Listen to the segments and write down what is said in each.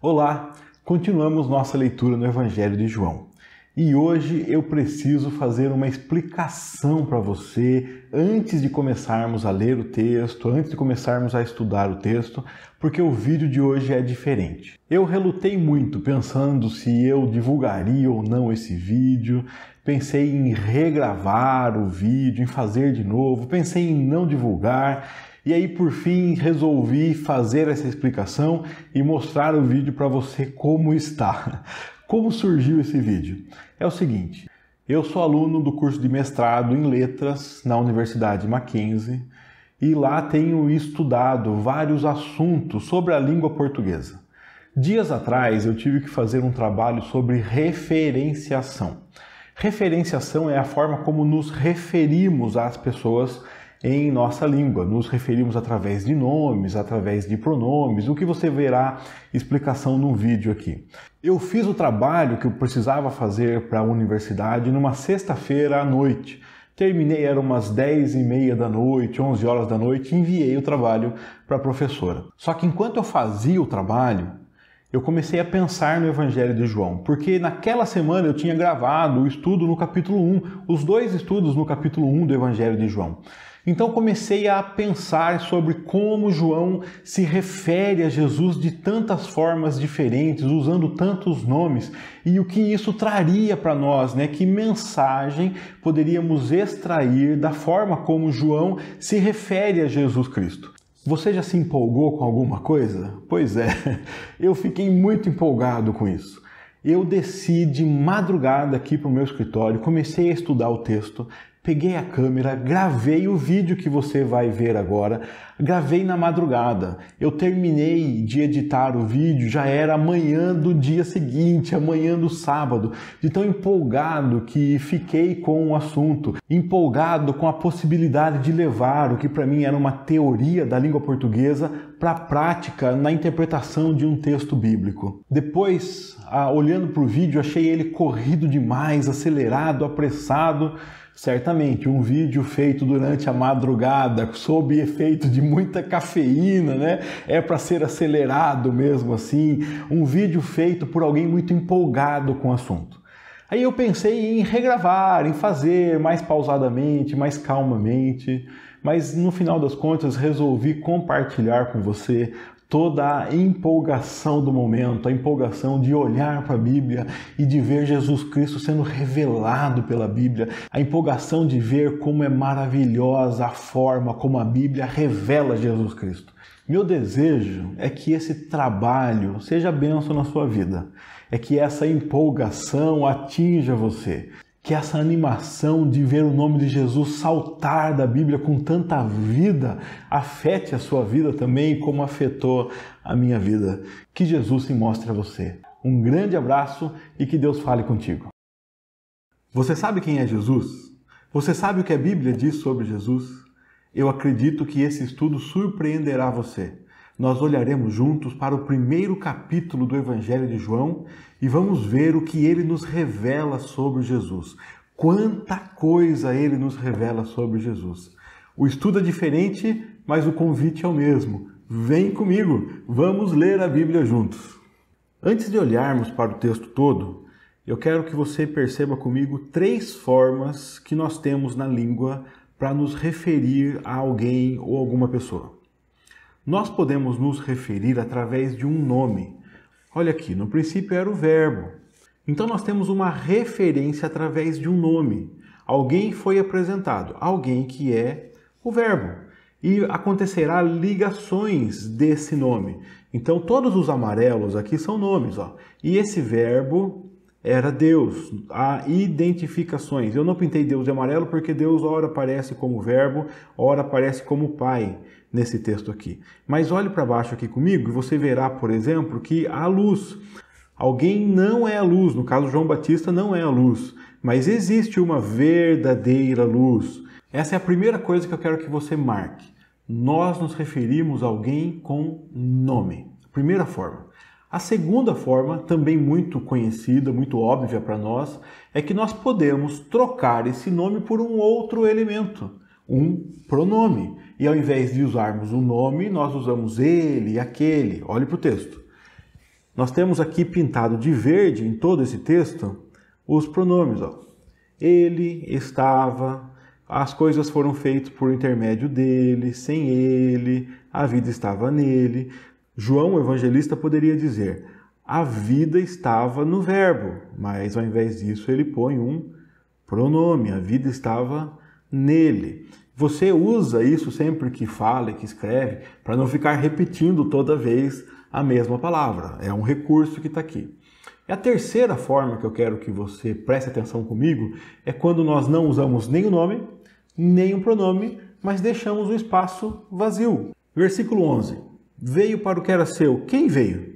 Olá, continuamos nossa leitura no Evangelho de João. E hoje eu preciso fazer uma explicação para você antes de começarmos a ler o texto, antes de começarmos a estudar o texto, porque o vídeo de hoje é diferente. Eu relutei muito pensando se eu divulgaria ou não esse vídeo, pensei em regravar o vídeo, em fazer de novo, pensei em não divulgar. E aí, por fim, resolvi fazer essa explicação e mostrar o vídeo para você como está. Como surgiu esse vídeo? É o seguinte, eu sou aluno do curso de mestrado em Letras na Universidade Mackenzie e lá tenho estudado vários assuntos sobre a língua portuguesa. Dias atrás eu tive que fazer um trabalho sobre referenciação. Referenciação é a forma como nos referimos às pessoas em nossa língua. Nos referimos através de nomes, através de pronomes, o que você verá explicação no vídeo aqui. Eu fiz o trabalho que eu precisava fazer para a universidade numa sexta-feira à noite. Terminei, eram umas 10h30 da noite, 11 horas da noite, e enviei o trabalho para a professora. Só que enquanto eu fazia o trabalho, eu comecei a pensar no Evangelho de João, porque naquela semana eu tinha gravado o estudo no capítulo 1, os dois estudos no capítulo 1 do Evangelho de João. Então comecei a pensar sobre como João se refere a Jesus de tantas formas diferentes, usando tantos nomes, e o que isso traria para nós, né? Que mensagem poderíamos extrair da forma como João se refere a Jesus Cristo. Você já se empolgou com alguma coisa? Pois é, eu fiquei muito empolgado com isso. Eu desci de madrugada aqui para o meu escritório, comecei a estudar o texto, peguei a câmera, gravei o vídeo que você vai ver agora, gravei na madrugada. Eu terminei de editar o vídeo, já era amanhã do dia seguinte, amanhã do sábado, de tão empolgado que fiquei com o assunto, empolgado com a possibilidade de levar o que para mim era uma teoria da língua portuguesa para a prática na interpretação de um texto bíblico. Depois, olhando para o vídeo, achei ele corrido demais, acelerado, apressado. Certamente, um vídeo feito durante a madrugada, sob efeito de muita cafeína, né? É para ser acelerado mesmo assim. Um vídeo feito por alguém muito empolgado com o assunto. Aí eu pensei em regravar, em fazer mais pausadamente, mais calmamente, mas no final das contas resolvi compartilhar com você toda a empolgação do momento, a empolgação de olhar para a Bíblia e de ver Jesus Cristo sendo revelado pela Bíblia, a empolgação de ver como é maravilhosa a forma como a Bíblia revela Jesus Cristo. Meu desejo é que esse trabalho seja bênção na sua vida, é que essa empolgação atinja você, que essa animação de ver o nome de Jesus saltar da Bíblia com tanta vida afete a sua vida também, como afetou a minha vida. Que Jesus se mostre a você. Um grande abraço e que Deus fale contigo. Você sabe quem é Jesus? Você sabe o que a Bíblia diz sobre Jesus? Eu acredito que esse estudo surpreenderá você. Nós olharemos juntos para o primeiro capítulo do Evangelho de João e vamos ver o que ele nos revela sobre Jesus. Quanta coisa ele nos revela sobre Jesus. O estudo é diferente, mas o convite é o mesmo. Vem comigo, vamos ler a Bíblia juntos. Antes de olharmos para o texto todo, eu quero que você perceba comigo 3 formas que nós temos na língua para nos referir a alguém ou alguma pessoa. Nós podemos nos referir através de um nome. Olha aqui, no princípio era o verbo. Então nós temos uma referência através de um nome. Alguém foi apresentado, alguém que é o verbo. E acontecerá ligações desse nome. Então todos os amarelos aqui são nomes. Ó. E esse verbo era Deus. Há identificações. Eu não pintei Deus de amarelo porque Deus ora aparece como verbo, ora aparece como pai nesse texto aqui. Mas olhe para baixo aqui comigo e você verá, por exemplo, que há luz. Alguém não é a luz, no caso João Batista não é a luz, mas existe uma verdadeira luz. Essa é a primeira coisa que eu quero que você marque. Nós nos referimos a alguém com nome. Primeira forma. A segunda forma, também muito conhecida, muito óbvia para nós, é que nós podemos trocar esse nome por um outro elemento, um pronome. E ao invés de usarmos o nome, nós usamos ele, aquele. Olhe para o texto. Nós temos aqui pintado de verde em todo esse texto os pronomes. Ó. Ele, estava, as coisas foram feitas por intermédio dele, sem ele, a vida estava nele. João, o evangelista, poderia dizer: a vida estava no verbo, mas ao invés disso ele põe um pronome, a vida estava nele. Você usa isso sempre que fala e que escreve, para não ficar repetindo toda vez a mesma palavra. É um recurso que está aqui. E a terceira forma que eu quero que você preste atenção comigo é quando nós não usamos nem o nome, nem o pronome, mas deixamos o espaço vazio. Versículo 11. Veio para o que era seu. Quem veio?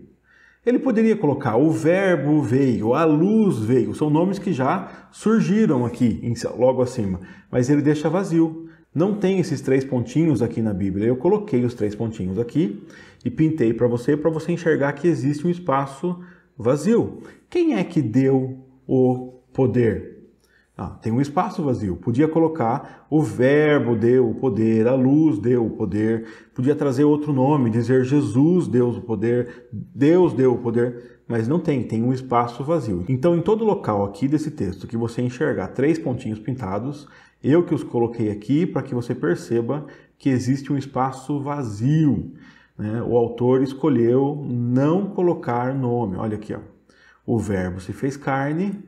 Ele poderia colocar o verbo veio, a luz veio. São nomes que já surgiram aqui, logo acima. Mas ele deixa vazio. Não tem esses 3 pontinhos aqui na Bíblia. Eu coloquei os 3 pontinhos aqui e pintei para você enxergar que existe um espaço vazio. Quem é que deu o poder? Tem um espaço vazio. Podia colocar o verbo deu o poder, a luz deu o poder. Podia trazer outro nome, dizer Jesus deu o poder, Deus deu o poder. Mas não tem, tem um espaço vazio. Então, em todo local aqui desse texto que você enxergar 3 pontinhos pintados, eu que os coloquei aqui para que você perceba que existe um espaço vazio. O autor escolheu não colocar nome. Olha aqui, ó. O verbo se fez carne.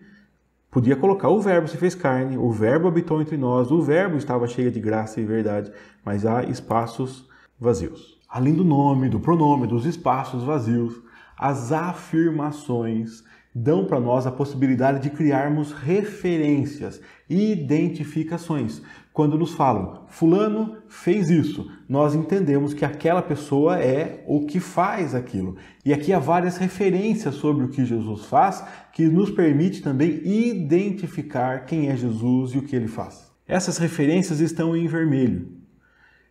Podia colocar o verbo se fez carne, o verbo habitou entre nós, o verbo estava cheio de graça e verdade, mas há espaços vazios. Além do nome, do pronome, dos espaços vazios, as afirmações dão para nós a possibilidade de criarmos referências, identificações. Quando nos falam, fulano fez isso, nós entendemos que aquela pessoa é o que faz aquilo. E aqui há várias referências sobre o que Jesus faz, que nos permite também identificar quem é Jesus e o que ele faz. Essas referências estão em vermelho.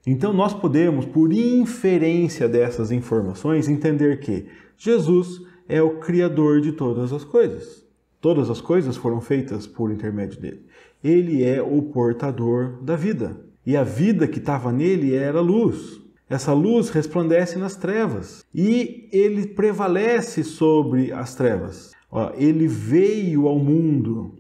Então nós podemos, por inferência dessas informações, entender que Jesus é o Criador de todas as coisas. Todas as coisas foram feitas por intermédio dele. Ele é o portador da vida. E a vida que estava nele era luz. Essa luz resplandece nas trevas. E ele prevalece sobre as trevas. Ele veio ao mundo.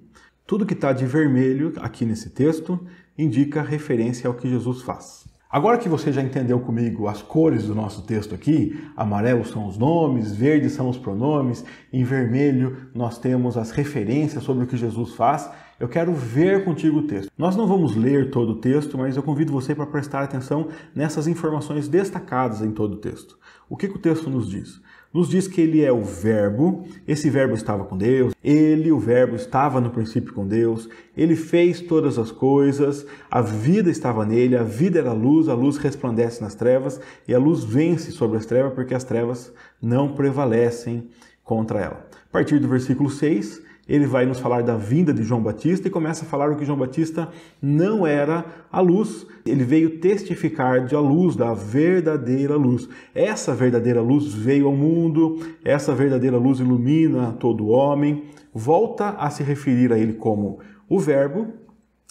Tudo que está de vermelho aqui nesse texto indica referência ao que Jesus faz. Agora que você já entendeu comigo as cores do nosso texto aqui, amarelo são os nomes, verde são os pronomes, em vermelho nós temos as referências sobre o que Jesus faz, eu quero ver contigo o texto. Nós não vamos ler todo o texto, mas eu convido você para prestar atenção nessas informações destacadas em todo o texto. O que o texto nos diz? Nos diz que ele é o verbo, esse verbo estava com Deus, ele, o verbo, estava no princípio com Deus, ele fez todas as coisas, a vida estava nele, a vida era a luz resplandece nas trevas e a luz vence sobre as trevas porque as trevas não prevalecem contra ela. A partir do versículo 6, ele vai nos falar da vinda de João Batista e começa a falar o que João Batista não era a luz. Ele veio testificar de a luz, da verdadeira luz. Essa verdadeira luz veio ao mundo, essa verdadeira luz ilumina todo homem. Volta a se referir a ele como o verbo,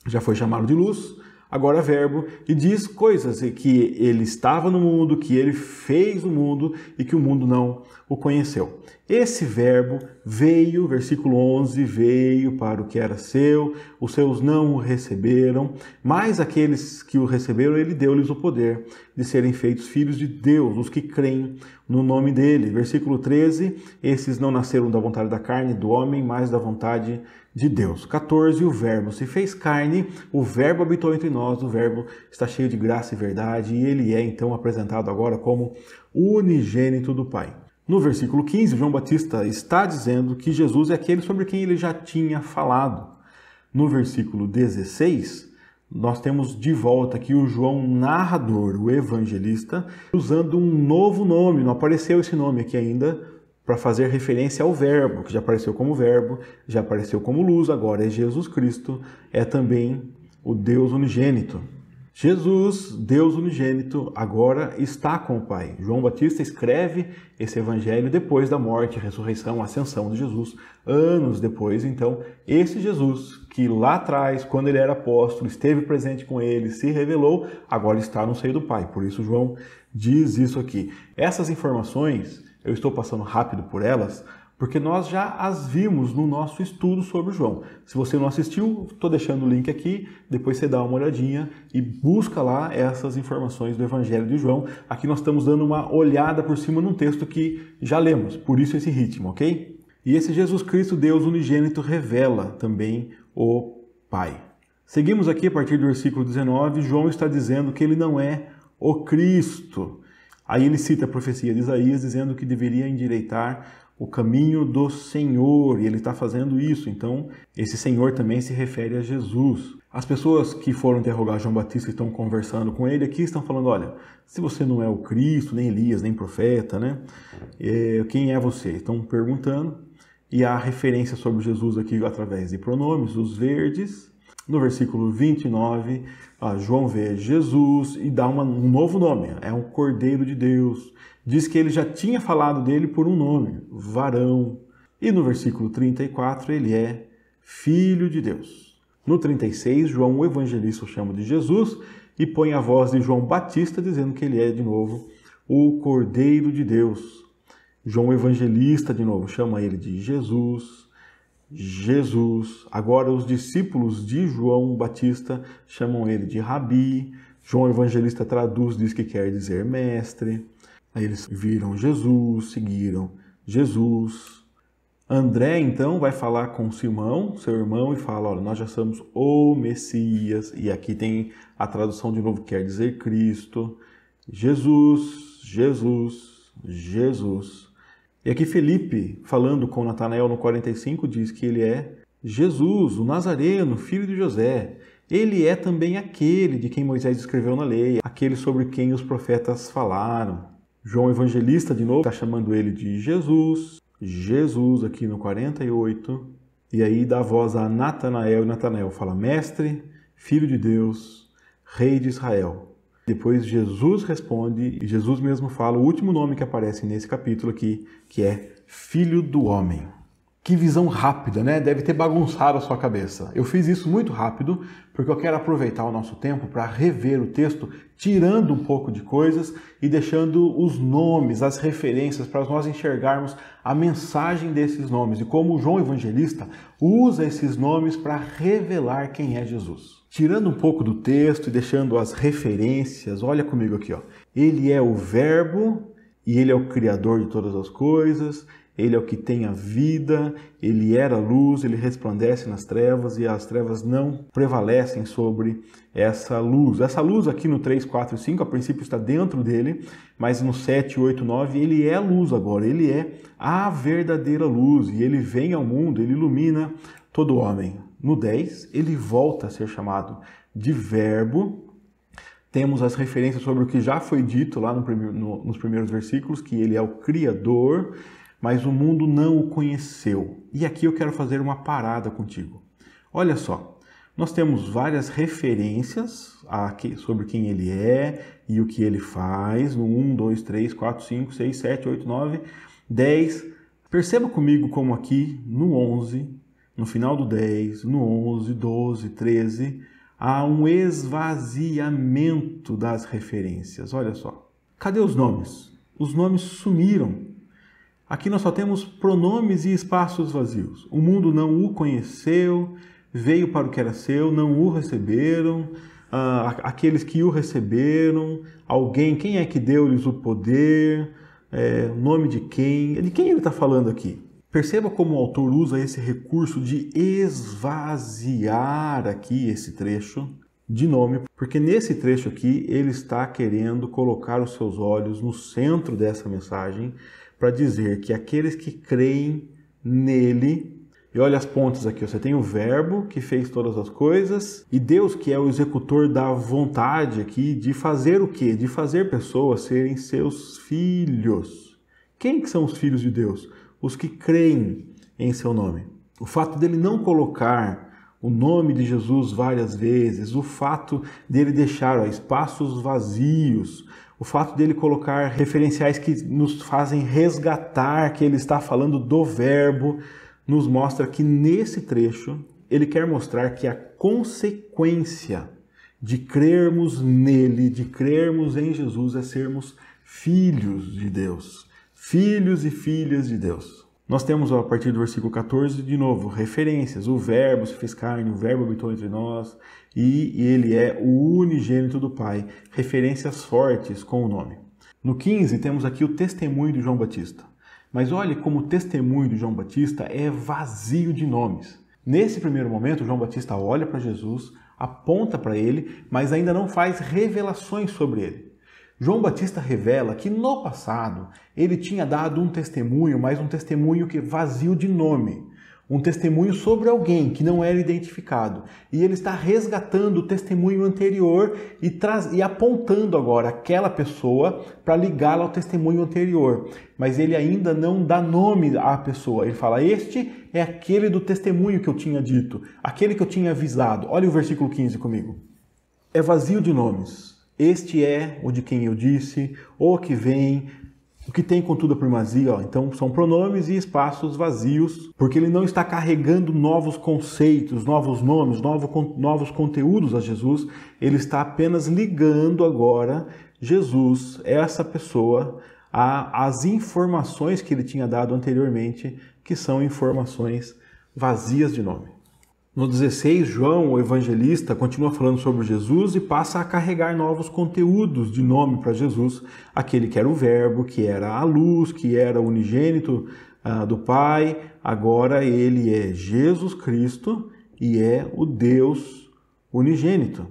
já foi chamado de luz, agora verbo, e diz coisas que ele estava no mundo, que ele fez o mundo e que o mundo não o conheceu. Esse verbo veio, versículo 11, veio para o que era seu, os seus não o receberam, mas aqueles que o receberam, ele deu-lhes o poder de serem feitos filhos de Deus, os que creem no nome dele. Versículo 13, esses não nasceram da vontade da carne do homem, mas da vontade de Deus. 14, o verbo se fez carne, o verbo habitou entre nós, o verbo está cheio de graça e verdade, e ele é então apresentado agora como unigênito do Pai. No versículo 15, João Batista está dizendo que Jesus é aquele sobre quem ele já tinha falado. No versículo 16, nós temos de volta aqui o João narrador, o evangelista, usando um novo nome. Não apareceu esse nome aqui ainda para fazer referência ao verbo, que já apareceu como verbo, já apareceu como luz, agora é Jesus Cristo, é também o Deus unigênito. Jesus, Deus unigênito, agora está com o Pai. João Batista escreve esse evangelho depois da morte, ressurreição, ascensão de Jesus, anos depois. Então, esse Jesus que lá atrás, quando ele era apóstolo, esteve presente com ele, se revelou, agora está no seio do Pai. Por isso João diz isso aqui. Essas informações eu estou passando rápido por elas, porque nós já as vimos no nosso estudo sobre João. Se você não assistiu, estou deixando o link aqui, depois você dá uma olhadinha e busca lá essas informações do Evangelho de João. Aqui nós estamos dando uma olhada por cima num texto que já lemos, por isso esse ritmo, ok? E esse Jesus Cristo, Deus unigênito, revela também o Pai. Seguimos aqui a partir do versículo 19, João está dizendo que ele não é o Cristo. Aí ele cita a profecia de Isaías dizendo que deveria endireitar o caminho do Senhor, e ele está fazendo isso. Então, esse Senhor também se refere a Jesus. As pessoas que foram interrogar João Batista e estão conversando com ele aqui estão falando, olha, se você não é o Cristo, nem Elias, nem profeta, né? Quem é você? Estão perguntando, e há referência sobre Jesus aqui através de pronomes, os verdes. No versículo 29, João vê Jesus e dá um novo nome, é um Cordeiro de Deus. Diz que ele já tinha falado dele por um nome, varão. E no versículo 34, ele é Filho de Deus. No 36, João o evangelista o chama de Jesus e põe a voz de João Batista dizendo que ele é, de novo, o Cordeiro de Deus. João o evangelista, de novo, chama ele de Jesus. Jesus. Agora os discípulos de João Batista chamam ele de Rabi. João Evangelista traduz, diz que quer dizer mestre. Aí eles viram Jesus, seguiram Jesus. André então vai falar com Simão, seu irmão, e fala, olha, nós já somos o Messias. E aqui tem a tradução de novo, quer dizer Cristo. Jesus, Jesus, Jesus. E aqui Felipe, falando com Natanael no 45, diz que ele é Jesus, o Nazareno, filho de José. Ele é também aquele de quem Moisés escreveu na lei, aquele sobre quem os profetas falaram. João Evangelista, de novo, está chamando ele de Jesus, Jesus, aqui no 48. E aí dá voz a Natanael, e Natanael fala, mestre, filho de Deus, rei de Israel. Depois Jesus responde, e Jesus mesmo fala o último nome que aparece nesse capítulo aqui, que é Filho do Homem. Que visão rápida, né? Deve ter bagunçado a sua cabeça. Eu fiz isso muito rápido, porque eu quero aproveitar o nosso tempo para rever o texto, tirando um pouco de coisas e deixando os nomes, as referências, para nós enxergarmos a mensagem desses nomes e como o João Evangelista usa esses nomes para revelar quem é Jesus. Tirando um pouco do texto e deixando as referências, olha comigo aqui, ó. Ele é o Verbo e ele é o Criador de todas as coisas. Ele é o que tem a vida, ele era a luz, ele resplandece nas trevas e as trevas não prevalecem sobre essa luz. Essa luz aqui no 3, 4 e 5, a princípio está dentro dele, mas no 7, 8, 9, ele é a luz agora, ele é a verdadeira luz e ele vem ao mundo, ele ilumina todo homem. No 10, ele volta a ser chamado de Verbo. Temos as referências sobre o que já foi dito lá nos primeiros versículos, que ele é o Criador, mas o mundo não o conheceu. E aqui eu quero fazer uma parada contigo. Olha só, nós temos várias referências sobre quem ele é e o que ele faz, no 1, 2, 3, 4, 5, 6, 7, 8, 9, 10. Perceba comigo como aqui no 11, no final do 10, no 11, 12, 13, há um esvaziamento das referências. Olha só. Cadê os nomes? Os nomes sumiram. Aqui nós só temos pronomes e espaços vazios. O mundo não o conheceu, veio para o que era seu, não o receberam. Aqueles que o receberam, quem é que deu-lhes o poder, o nome de quem ele está falando aqui? Perceba como o autor usa esse recurso de esvaziar aqui esse trecho de nome, porque nesse trecho aqui ele está querendo colocar os seus olhos no centro dessa mensagem para dizer que aqueles que creem nele, e olha as pontas aqui, você tem o Verbo que fez todas as coisas e Deus que é o executor da vontade aqui de fazer o quê? De fazer pessoas serem seus filhos. Quem que são os filhos de Deus? Os que creem em seu nome. O fato dele não colocar o nome de Jesus várias vezes, o fato dele deixar espaços vazios, o fato dele colocar referenciais que nos fazem resgatar que ele está falando do Verbo, nos mostra que nesse trecho ele quer mostrar que a consequência de crermos nele, de crermos em Jesus, é sermos filhos de Deus. filhos e filhas de Deus. Nós temos a partir do versículo 14, de novo, referências. O Verbo se fez carne, o Verbo habitou entre nós e ele é o unigênito do Pai. Referências fortes com o nome. No 15 temos aqui o testemunho de João Batista. Mas olhe como o testemunho de João Batista é vazio de nomes. Nesse primeiro momento, João Batista olha para Jesus, aponta para ele, mas ainda não faz revelações sobre ele. João Batista revela que no passado ele tinha dado um testemunho, mas um testemunho que vazio de nome. Um testemunho sobre alguém que não era identificado. E ele está resgatando o testemunho anterior e apontando agora aquela pessoa para ligá-la ao testemunho anterior. Mas ele ainda não dá nome à pessoa. Ele fala, este é aquele do testemunho que eu tinha dito, aquele que eu tinha avisado. Olha o versículo 15 comigo. É vazio de nomes. Este é o de quem eu disse, o que vem, o que tem contudo a primazia. Então são pronomes e espaços vazios, porque ele não está carregando novos conceitos, novos nomes, novos conteúdos a Jesus. Ele está apenas ligando agora Jesus, essa pessoa, às informações que ele tinha dado anteriormente, que são informações vazias de nome. No 16, João, o evangelista, continua falando sobre Jesus e passa a carregar novos conteúdos de nome para Jesus. Aquele que era o Verbo, que era a luz, que era o unigênito do Pai. Agora ele é Jesus Cristo e é o Deus unigênito.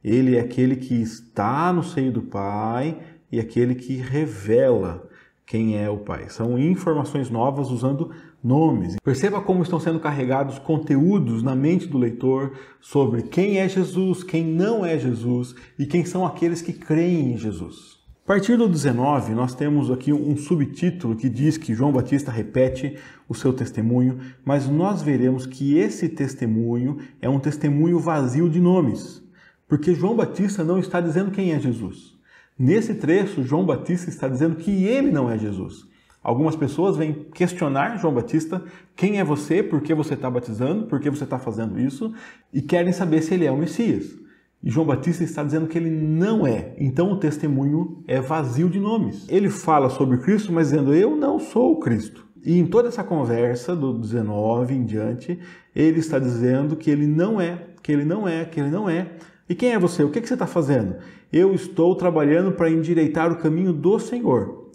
Ele é aquele que está no seio do Pai e aquele que revela quem é o Pai. São informações novas usando nomes. Perceba como estão sendo carregados conteúdos na mente do leitor sobre quem é Jesus, quem não é Jesus e quem são aqueles que creem em Jesus. A partir do 19, nós temos aqui um subtítulo que diz que João Batista repete o seu testemunho, mas nós veremos que esse testemunho é um testemunho vazio de nomes, porque João Batista não está dizendo quem é Jesus. Nesse trecho, João Batista está dizendo que ele não é Jesus. Algumas pessoas vêm questionar João Batista, quem é você, por que você está batizando, por que você está fazendo isso, e querem saber se ele é o Messias. E João Batista está dizendo que ele não é. Então o testemunho é vazio de nomes. Ele fala sobre Cristo, mas dizendo, eu não sou o Cristo. E em toda essa conversa, do 19 em diante, ele está dizendo que ele não é, que ele não é, que ele não é. E quem é você? O que você está fazendo? Eu estou trabalhando para endireitar o caminho do Senhor.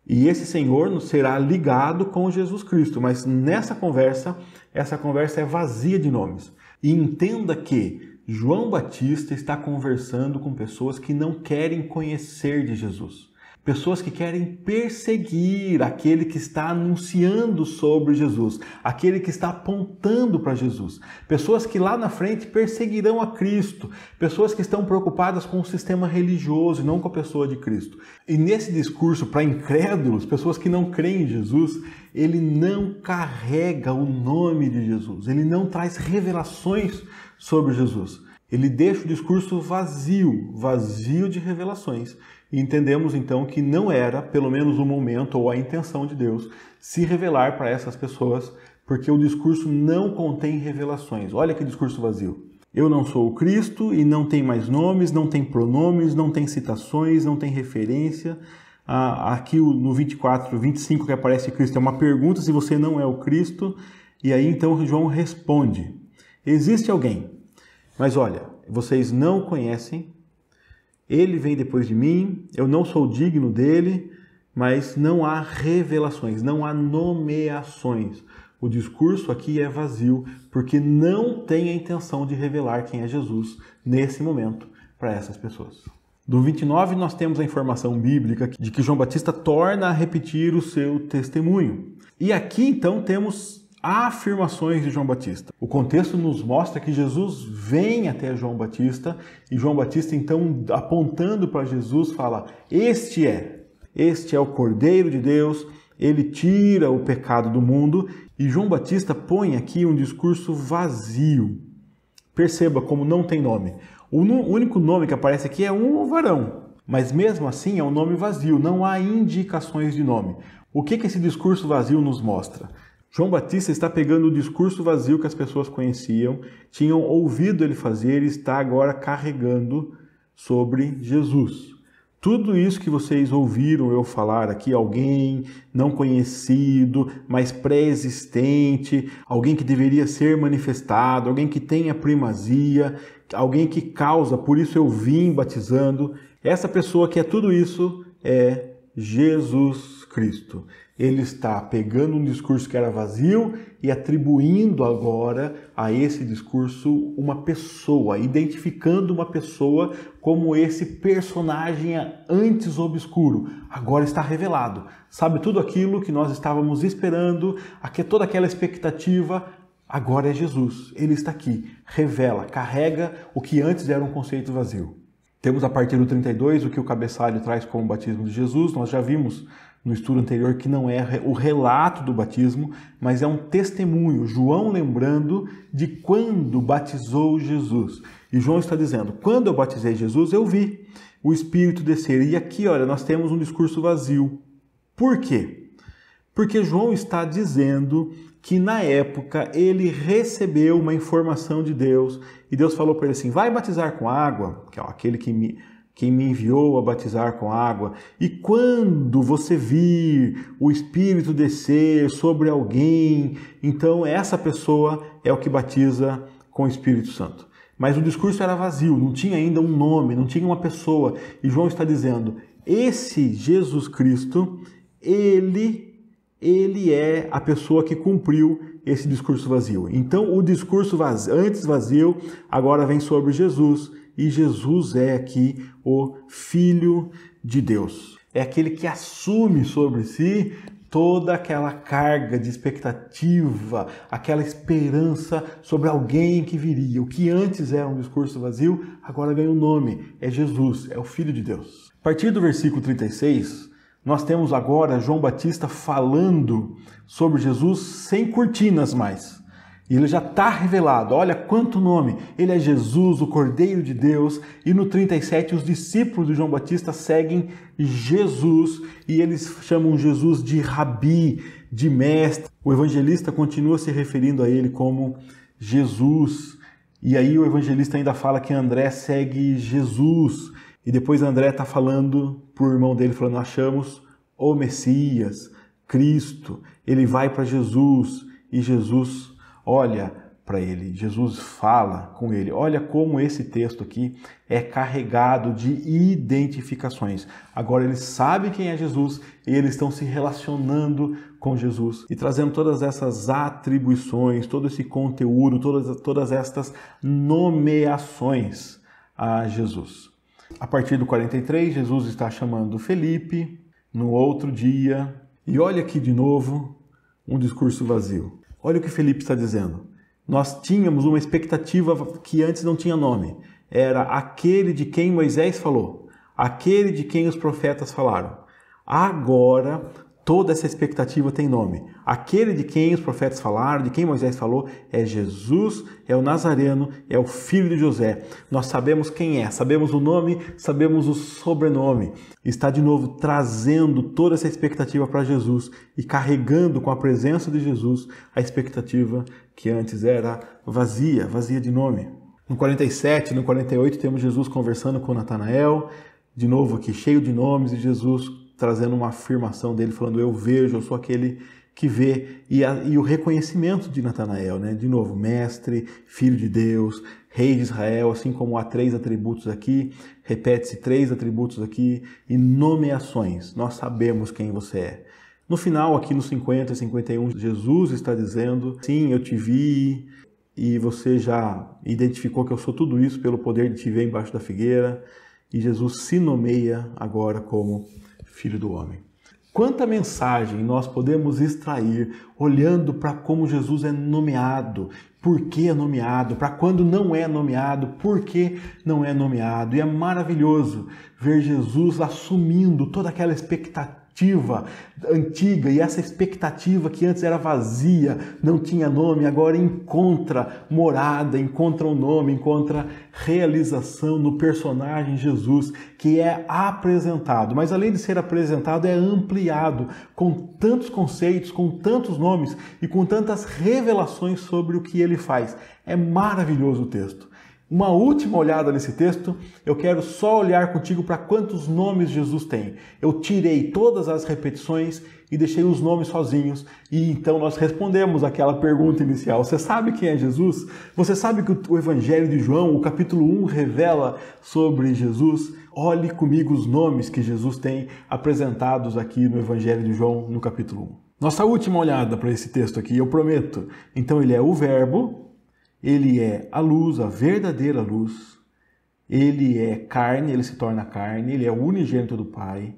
E esse Senhor será ligado com Jesus Cristo. Mas nessa conversa, essa conversa é vazia de nomes. E entenda que João Batista está conversando com pessoas que não querem conhecer de Jesus. Pessoas que querem perseguir aquele que está anunciando sobre Jesus, aquele que está apontando para Jesus. Pessoas que lá na frente perseguirão a Cristo. Pessoas que estão preocupadas com o sistema religioso e não com a pessoa de Cristo. E nesse discurso para incrédulos, pessoas que não creem em Jesus, ele não carrega o nome de Jesus. Ele não traz revelações sobre Jesus. Ele deixa o discurso vazio, vazio de revelações. E entendemos então que não era, pelo menos o momento ou a intenção de Deus, se revelar para essas pessoas, porque o discurso não contém revelações. Olha que discurso vazio. Eu não sou o Cristo e não tem mais nomes, não tem pronomes, não tem citações, não tem referência. Aqui no 24, 25 que aparece Cristo é uma pergunta se você não é o Cristo. E aí então João responde, existe alguém, mas olha, vocês não conhecem. Ele vem depois de mim, eu não sou digno dele, mas não há revelações, não há nomeações. O discurso aqui é vazio, porque não tem a intenção de revelar quem é Jesus nesse momento para essas pessoas. Do 29, nós temos a informação bíblica de que João Batista torna a repetir o seu testemunho. E aqui, então, temos afirmações de João Batista. O contexto nos mostra que Jesus vem até João Batista e João Batista, então, apontando para Jesus, fala, este é o Cordeiro de Deus, ele tira o pecado do mundo. E João Batista põe aqui um discurso vazio. Perceba como não tem nome. O único nome que aparece aqui é um varão, mas mesmo assim é um nome vazio, não há indicações de nome. O que esse discurso vazio nos mostra? João Batista está pegando o discurso vazio que as pessoas conheciam, tinham ouvido ele fazer e está agora carregando sobre Jesus. Tudo isso que vocês ouviram eu falar aqui, alguém não conhecido, mas pré-existente, alguém que deveria ser manifestado, alguém que tenha primazia, alguém que causa, por isso eu vim batizando. Essa pessoa que é tudo isso é Jesus Cristo. Ele está pegando um discurso que era vazio e atribuindo agora a esse discurso uma pessoa, identificando uma pessoa como esse personagem antes obscuro, agora está revelado. Sabe, tudo aquilo que nós estávamos esperando, toda aquela expectativa, agora é Jesus. Ele está aqui, revela, carrega o que antes era um conceito vazio. Temos a partir do 32 o que o cabeçalho traz como batismo de Jesus. Nós já vimos no estudo anterior que não é o relato do batismo, mas é um testemunho. João lembrando de quando batizou Jesus. E João está dizendo, quando eu batizei Jesus, eu vi o Espírito descer. E aqui, olha, nós temos um discurso vazio. Por quê? Porque João está dizendo que na época ele recebeu uma informação de Deus e Deus falou para ele assim, vai batizar com água, que é aquele quem me enviou a batizar com água, e quando você vir o Espírito descer sobre alguém, então essa pessoa é o que batiza com o Espírito Santo. Mas o discurso era vazio, não tinha ainda um nome, não tinha uma pessoa, e João está dizendo, esse Jesus Cristo, ele é a pessoa que cumpriu esse discurso vazio. Então o discurso antes vazio, agora vem sobre Jesus, e Jesus é aqui o Filho de Deus. É aquele que assume sobre si toda aquela carga de expectativa, aquela esperança sobre alguém que viria. O que antes era um discurso vazio, agora ganha um nome. É Jesus, é o Filho de Deus. A partir do versículo 36, nós temos agora João Batista falando sobre Jesus sem cortinas mais. E ele já está revelado, olha quanto nome, ele é Jesus, o Cordeiro de Deus, e no 37 os discípulos de João Batista seguem Jesus, e eles chamam Jesus de Rabi, de mestre. O evangelista continua se referindo a ele como Jesus, e aí o evangelista ainda fala que André segue Jesus, e depois André está falando para o irmão dele, falando, achamos o Messias, Cristo, ele vai para Jesus, e Jesus olha para ele, Jesus fala com ele. Olha como esse texto aqui é carregado de identificações. Agora eles sabem quem é Jesus e eles estão se relacionando com Jesus e trazendo todas essas atribuições, todo esse conteúdo, todas estas nomeações a Jesus. A partir do 43, Jesus está chamando Felipe no outro dia. E olha aqui de novo um discurso vazio. Olha o que Felipe está dizendo. Nós tínhamos uma expectativa que antes não tinha nome. Era aquele de quem Moisés falou, aquele de quem os profetas falaram. Agora, toda essa expectativa tem nome. Aquele de quem os profetas falaram, de quem Moisés falou, é Jesus, é o Nazareno, é o filho de José. Nós sabemos quem é, sabemos o nome, sabemos o sobrenome. Está de novo trazendo toda essa expectativa para Jesus e carregando com a presença de Jesus a expectativa que antes era vazia de nome. No 47, no 48 temos Jesus conversando com Natanael, de novo aqui cheio de nomes, e Jesus trazendo uma afirmação dele, falando, eu vejo, eu sou aquele que vê, e o reconhecimento de Natanael, né? De novo, mestre, filho de Deus, rei de Israel, assim como há 3 atributos aqui, repete-se 3 atributos aqui, e nomeações, nós sabemos quem você é. No final, aqui nos 50 e 51, Jesus está dizendo, sim, eu te vi, e você já identificou que eu sou tudo isso pelo poder de te ver embaixo da figueira, e Jesus se nomeia agora como Filho do Homem. Quanta mensagem nós podemos extrair olhando para como Jesus é nomeado, por que é nomeado, para quando não é nomeado, por que não é nomeado. E é maravilhoso ver Jesus assumindo toda aquela expectativa antiga, e essa expectativa que antes era vazia, não tinha nome, agora encontra morada, encontra um nome, encontra realização no personagem Jesus, que é apresentado, mas além de ser apresentado, é ampliado com tantos conceitos, com tantos nomes e com tantas revelações sobre o que ele faz. É maravilhoso o texto. Uma última olhada nesse texto, eu quero só olhar contigo para quantos nomes Jesus tem. Eu tirei todas as repetições e deixei os nomes sozinhos, e então nós respondemos aquela pergunta inicial. Você sabe quem é Jesus? Você sabe que o Evangelho de João, o capítulo 1, revela sobre Jesus? Olhe comigo os nomes que Jesus tem apresentados aqui no Evangelho de João, no capítulo 1. Nossa última olhada para esse texto aqui, eu prometo. Então ele é o Verbo, ele é a luz, a verdadeira luz, ele é carne, ele se torna carne, ele é o unigênito do Pai,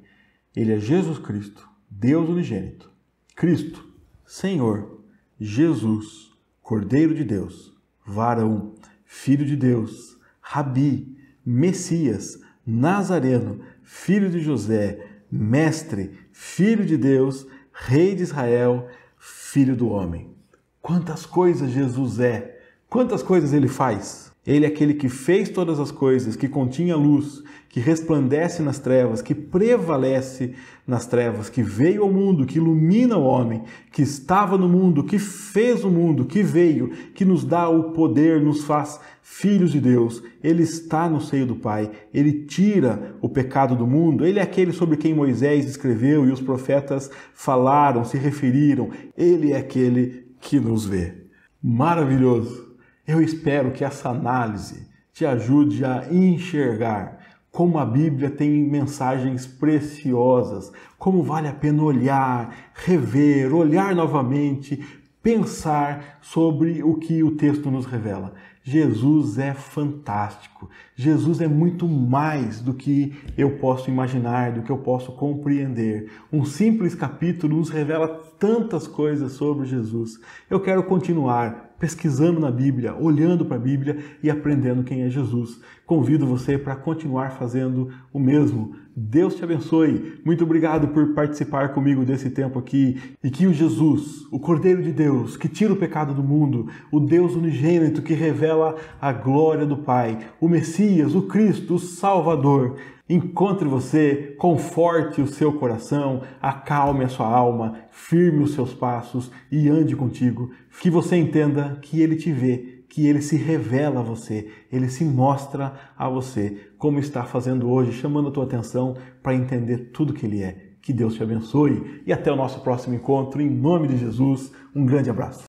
ele é Jesus Cristo, Deus unigênito, Cristo, Senhor, Jesus, Cordeiro de Deus, varão, Filho de Deus, Rabi, Messias, Nazareno, Filho de José, Mestre, Filho de Deus, Rei de Israel, Filho do homem. Quantas coisas Jesus é! Quantas coisas ele faz? Ele é aquele que fez todas as coisas, que continha luz, que resplandece nas trevas, que prevalece nas trevas, que veio ao mundo, que ilumina o homem, que estava no mundo, que fez o mundo, que veio, que nos dá o poder, nos faz filhos de Deus. Ele está no seio do Pai, ele tira o pecado do mundo, ele é aquele sobre quem Moisés escreveu e os profetas falaram, se referiram. Ele é aquele que nos vê. Maravilhoso! Eu espero que essa análise te ajude a enxergar como a Bíblia tem mensagens preciosas, como vale a pena olhar, rever, olhar novamente, pensar sobre o que o texto nos revela. Jesus é fantástico. Jesus é muito mais do que eu posso imaginar, do que eu posso compreender. Um simples capítulo nos revela tantas coisas sobre Jesus. Eu quero continuar pesquisando na Bíblia, olhando para a Bíblia e aprendendo quem é Jesus. Convido você para continuar fazendo o mesmo. Deus te abençoe. Muito obrigado por participar comigo desse tempo aqui. E que o Jesus, o Cordeiro de Deus, que tira o pecado do mundo, o Deus unigênito que revela a glória do Pai, o Messias, o Cristo, o Salvador, encontre você, conforte o seu coração, acalme a sua alma, firme os seus passos e ande contigo. Que você entenda que Ele te vê, que Ele se revela a você, Ele se mostra a você, como está fazendo hoje, chamando a tua atenção para entender tudo que Ele é. Que Deus te abençoe e até o nosso próximo encontro. Em nome de Jesus, um grande abraço.